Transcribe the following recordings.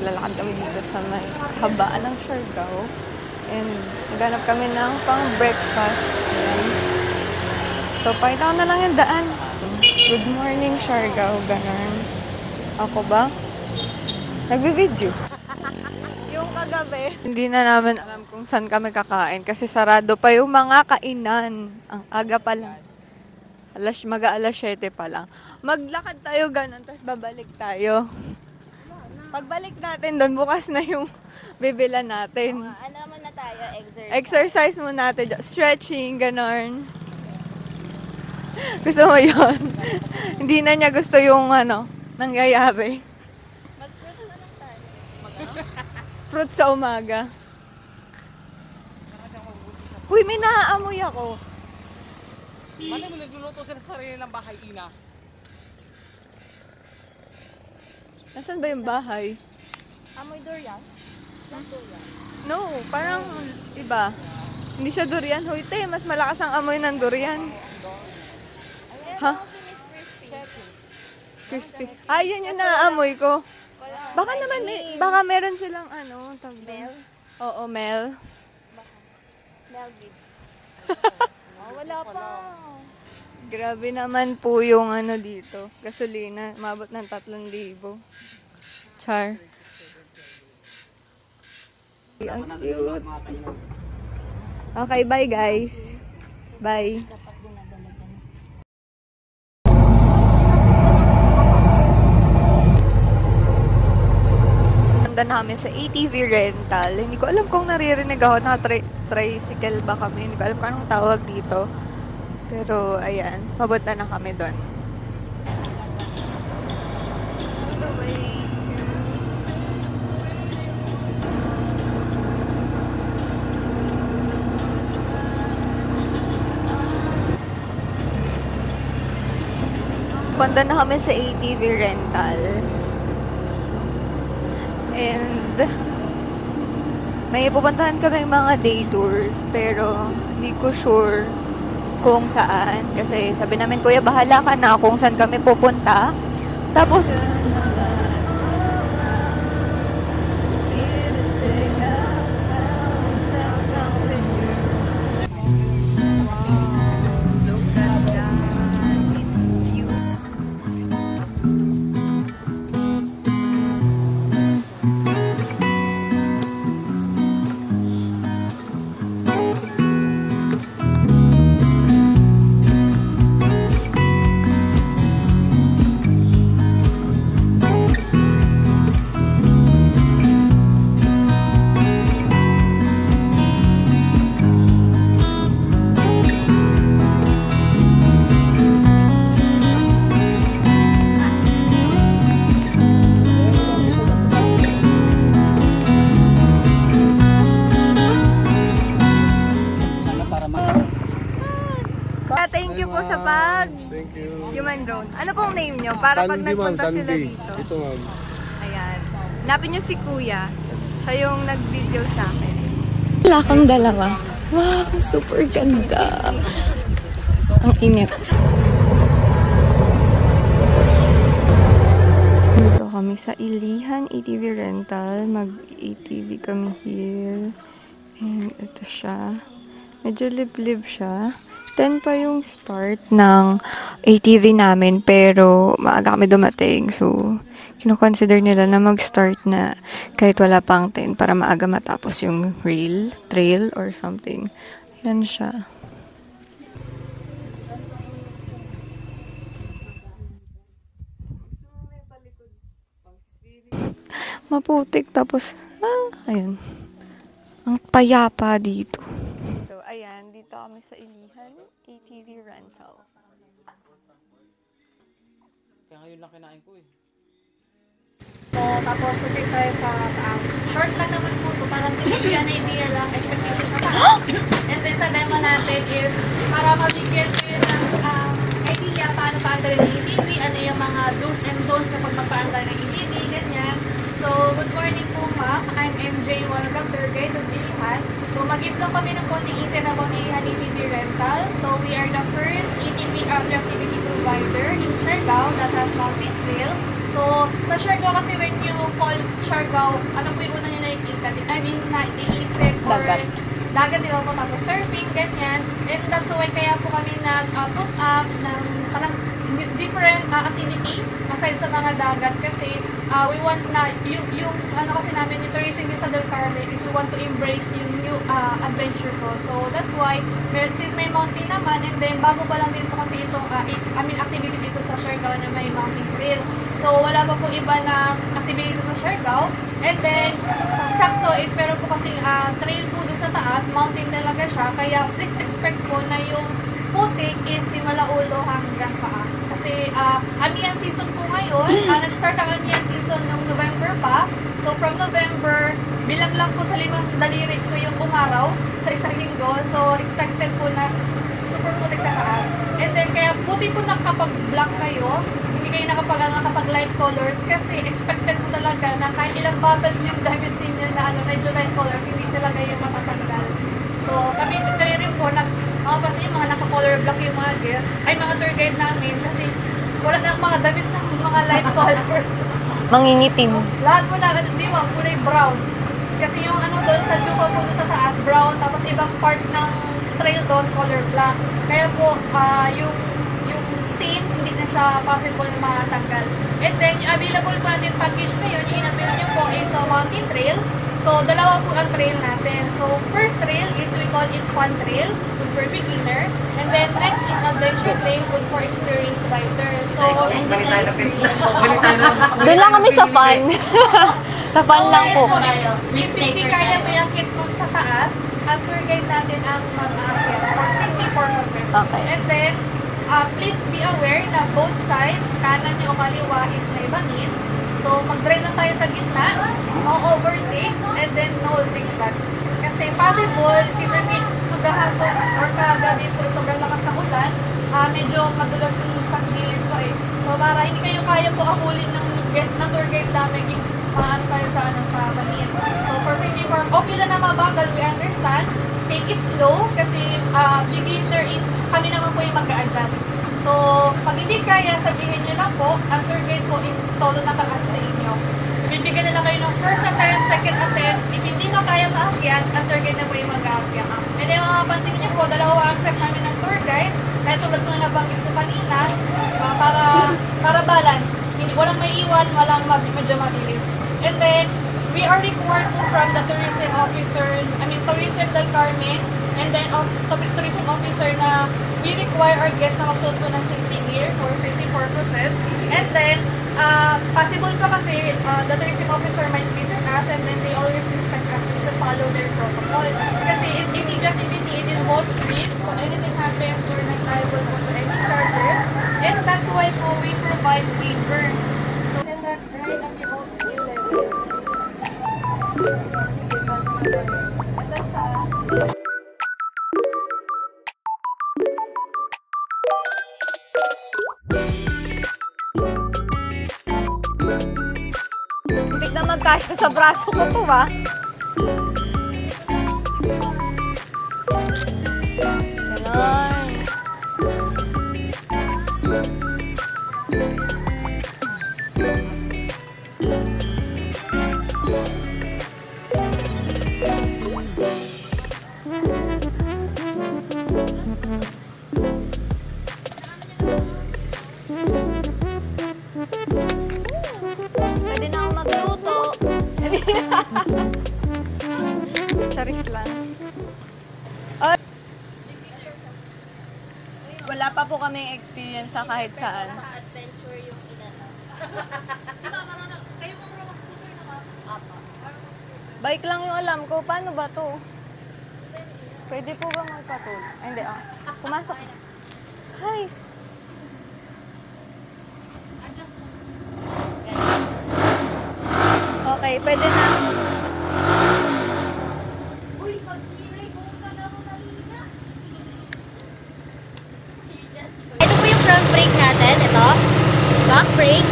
maglalakad kami dito sa may habaan ng Siargao. And naghanap kami ng pang-breakfast. So, pakita ko na lang yung daan. Good morning, Siargao. Ganon. Ako ba? Nagbe-video. Yung kagabi, hindi na namin alam kung saan kami kakain kasi sarado pa yung mga kainan. Ang aga pa lang. Mag-aalas 7 pa lang. Maglakad tayo ganon, tapos babalik tayo. Pagbalik natin doon, bukas na yung bibilan natin. Ano muna tayo? Exercise muna natin. Stretching, ganon. Gusto mo yun? Hindi na niya gusto yung nangyayari. Mag-fruit na lang tayo. Fruit sa umaga. Uy, may naaamoy ako. Mali mo nagluluto sila sa sarili ng bahay, Ina. Nasaan ba yung bahay? Amoy durian? Durian. No, parang iba. Hindi siya durian. Hoy, te, mas malakas ang amoy ng durian. Ha? Crispy. Ay, yan yung naaamoy ko. Baka naman, baka meron silang Mel? Oo, Mel. Mel Gibbs. Wala pa. Grabe naman po yung dito. Gasolina, mabot ng 3,000. Char. Ang cute. Okay, bye guys. Bye. Nanda namin sa ATV rental. Hindi ko alam kung naririnig ako na tricycle ba kami. Hindi ko alam kung anong tawag dito. Pero, ayan. Papunta na kami doon. Punta na kami sa ATV rental. And may pupuntahan kami mga day tours. Pero, hindi ko sure kung saan. Kasi sabi namin, kuya, bahala ka na kung saan kami pupunta. Tapos, thank you po sa Thank you. Human Drone. Ano pong name nyo? Para pag Sandy, nagpunta Sandy. sila dito. Ito, ma'am. Ayan. Hanapin nyo si Kuya. Siya yung nag-video sa akin. Wala kang dalawa. Wow, super ganda. Ang init. Dito kami sa Ilihan ATV rental. Mag-ATV kami here. And ito siya. Medyo liblib siya. 10 pa yung start ng ATV namin, pero maaga kami dumating. So, kino-consider nila na mag-start na kahit wala pang 10 para maaga matapos yung trail or something. Yan siya. Maputik, tapos, ayun. Ang payapa dito. So, ayan, dito kami sa Ilihan ATV rental. Kaya ngayon lang kinain ko eh. So, tapos proceed tayo sa short lang naman po ito. Parang bigyan na idea lang, expectation na tayo. And then sa demo natin is para mabigyan ko yun ng idea paano paandar ng ATV, ano yung mga do's and don'ts kapag magpaandar ng ATV, ganyan. So, good morning po ma'am. I'm MJ, one of the tour guide of Ilihan. So, mag-give lang kami ng konting insight about Ilihan ATV rental. So, we are the first ATV activity provider in Siargao that has mountain trail. So, So, sa Siargao kasi when you call Siargao, ano po yung una nyo nakikita? I mean, naiisip or dagat, di ba po? Tapos surfing, ganyan. And that's why kaya po kami nag-put up ng parang different activity aside sa mga dagat kasi we want na, yung ano kasi namin, yung tourism yung sa Del Carmen is we want to embrace yung new adventure ko. So, that's why, since may mountain naman, and then bago pa lang din po kasi itong activity dito sa Siargao na may mountain trail. So, wala pa po iba na activity dito sa Siargao. And then, sakto is meron po kasi trail po dun sa taas, mountain talaga siya. Kaya, please expect po na yung putik is simula ulo hanggang paa. Kasi, Amihan season po ngayon, nag-start ang Amihan season noong November pa. So, from November, bilang lang po sa 5 daliri ko yung umaraw sa isang linggo. So, expected po na super putik sa taas. And then, kaya puti po na kapag black kayo, hindi kayo nakapag light colors kasi expected po talaga na kahit ilang bottle yung damit ninyo na medyo light colors, hindi talaga yung matatanggal. So, kami rin po, kasi yung mga naka-color black yung mga guests, ay mga tour guide namin kasi wala na mga damit ng mga light color. Mangingitim. Lahat po na, di ba, kulay brown. Kasi yung ano doon, sa lupa po doon sa taas, brown, tapos ibang part ng trail doon, color black. Kaya po, yung stain, hindi na siya possible na matanggal. And then, yung available po natin package ngayon, yung in-avail nyo po is a mountain trail. So, dalawa po ang trail natin. So, first trail is we call it fun trail, good for beginner. And then, next is adventure trail, good for experienced rider. So, Doon lang kami sa fun. Sa fun lang po. If hindi kaya po yakit po sa taas, ang tour guide natin ang mag-aakit for safety purposes. Okay. And then, please be aware na both sides, kanan niyo o kaliwa is may bangin. So, mag-drive lang tayo sa gitna, no overtake, and then no zigzag. Kasi possible, since magahapon or kagabi po sobrang lakas ng ulan, medyo madulas yung sa gilid po eh. So, para hindi kayo kaya po ahulin ng tour guide namin if maan tayo sa bangin. So, for safety purpose, okay lang na mabagal, we understand. Take it slow kasi beginner is kami naman po yung mag-a-adjust. So, pag hindi kaya, sabihin nyo lang po, ang tour guide po is todo naka-add sa inyo. Bibigyan na lang kayo ng first attempt, second attempt. If hindi makaya maakyat, ang tour guide na po yung mag-aakyat. And then, mapapansin nyo po, dalawa ang set namin ng tour guide. Kaya tulad ko na nabanggit ko kanina, para balance. Hindi, walang may iwan, walang medyo mabilis. And then, we are required po from the tourism officer, tourism Del Carmen, and then tourism officer na we require our guests na magsuot po ng safety gear for safety purposes. And then, possible pa kasi the tourism officer might visit us and then they always expect us to follow their protocol. Kasi in big activity, it involves risk. So anything happens, we're not liable to any charges. And that's why po we provide waiver. So then that right at your own skill level. And that's Muntik na magkasya sa braso ko to, ha? Ganon. Pwede na ako magluto. Charis lang. Wala pa po kaming experience sa kahit saan. adventure yung inana. Di ba, marunong, kayo mga marunong scooter na ba? Apa. Bike lang yung alam ko. Paano ba to? Pwede po ba magpatul? Ay, hindi. Pumasok. Guys. Okay, pwede na. Uy, pag-iray ko ka na ako kanina. Ito po yung front brake natin. Ito. Back brake.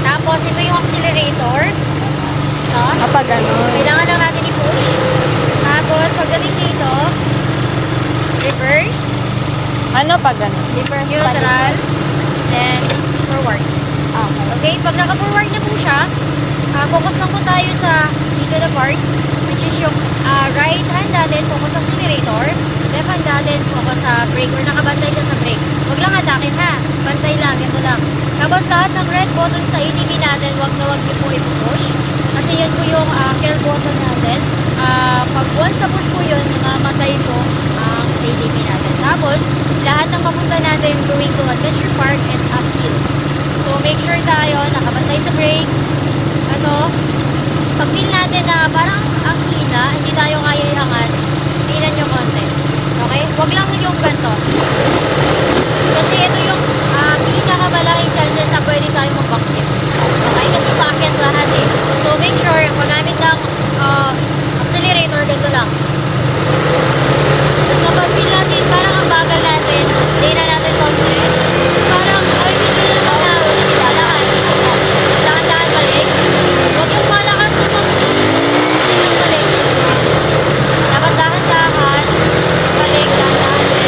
Tapos, ito yung accelerator. Ito. Kapag ganun. Kailangan lang natin i-push. Tapos, pagdating dito, reverse. Ano pag ganun? Neutral. Then, forward. Okay. Okay, pag naka-forward na po siya, focus lang po tayo sa dito na parts, which is yung right hand natin, focus sa accelerator, left hand natin, focus sa brake, or nakabantay ka sa brake. Huwag lang atakin ha, bantay lang, ito lang. Tapos lahat ng red button sa ATV natin, huwag na huwag niyo po ipupush. Kasi yan po yung kill button natin. Pag once na push po yun, mamatay po ang ATV natin. Tapos, lahat ng papunta natin going to Adventure Park is uphill. So, make sure tayo nakabantay sa brake. Ano, pag feel natin na parang ang hina, hindi tayo kaya iangat, tingnan nyo konti. Okay? Huwag lang yung ganito. Kasi ito yung pinakamalaking chances na pwede tayo mag-backflip. Okay? Kasi paakyat lahat eh. So, make sure, magamit ng accelerator, ganito lang. Tapos kapag feel natin, parang ang bagal natin, hindi na natin konti. Parang, ay, hindi na naman na ulit nilalakad. Dahan-dahan balik. Huwag yung malakas yung balik. Dapat dahan-dahan, balik, dahan-dahan.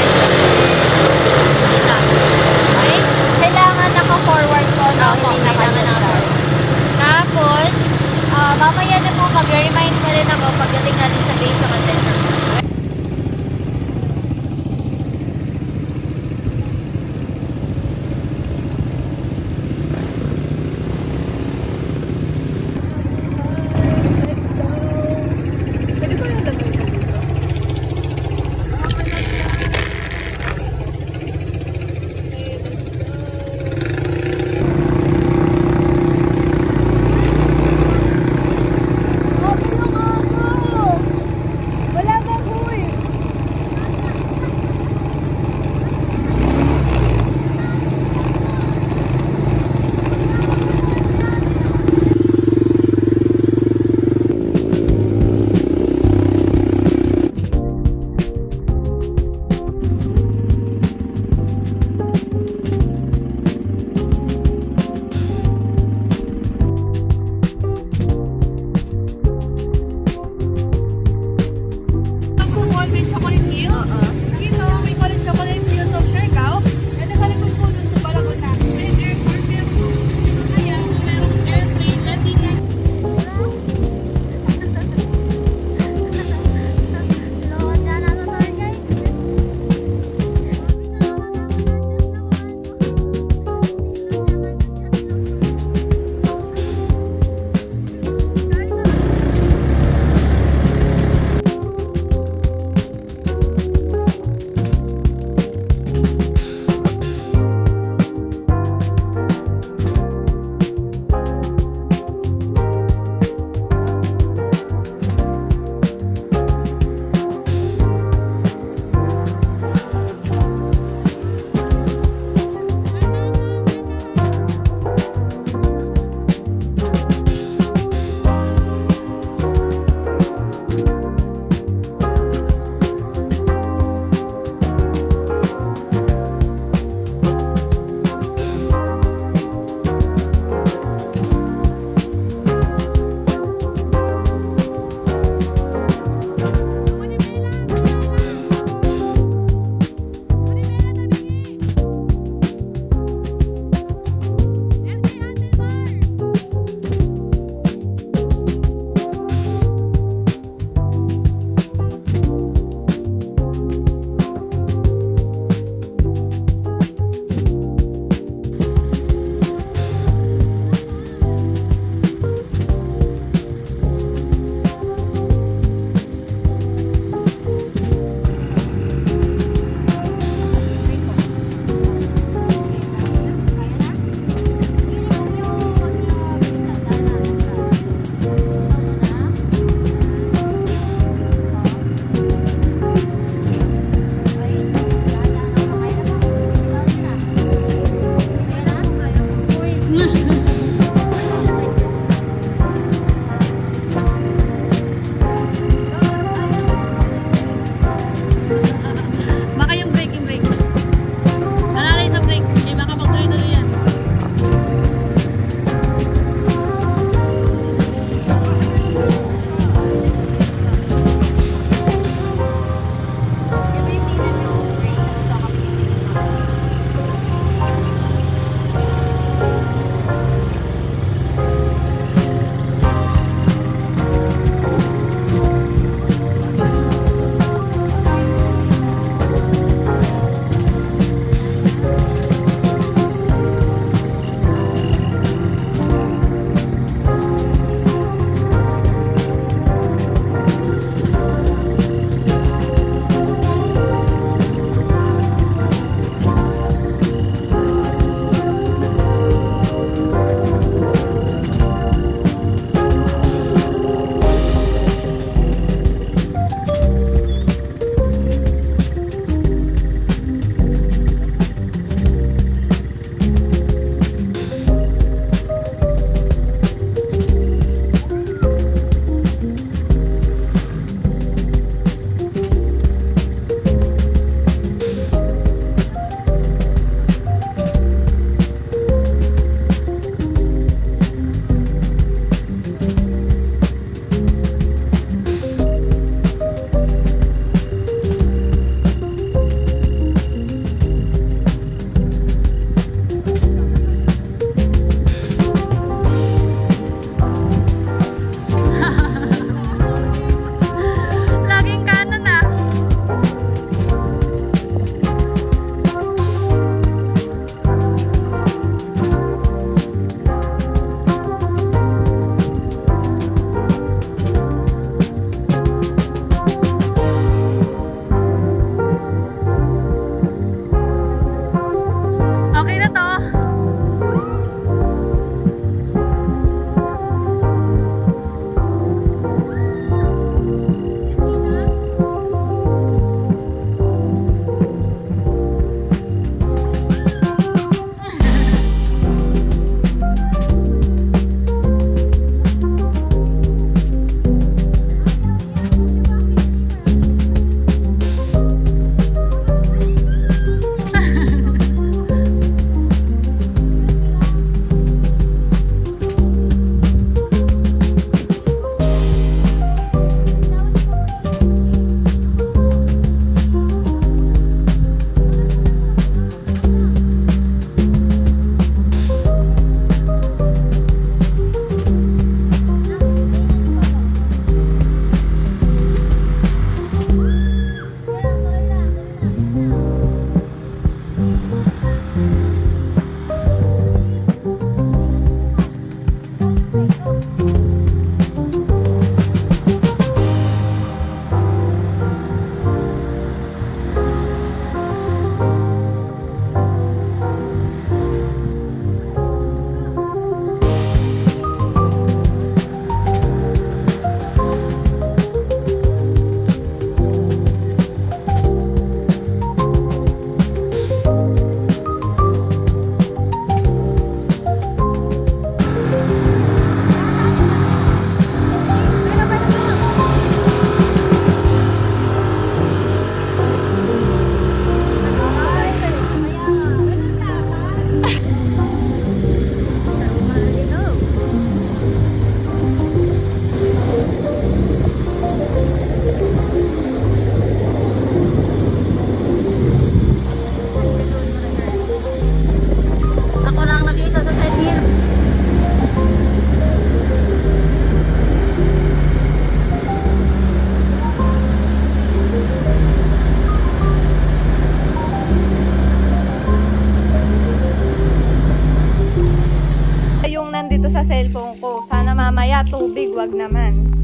dito sa cellphone ko. Sana mamaya tubig, wag naman.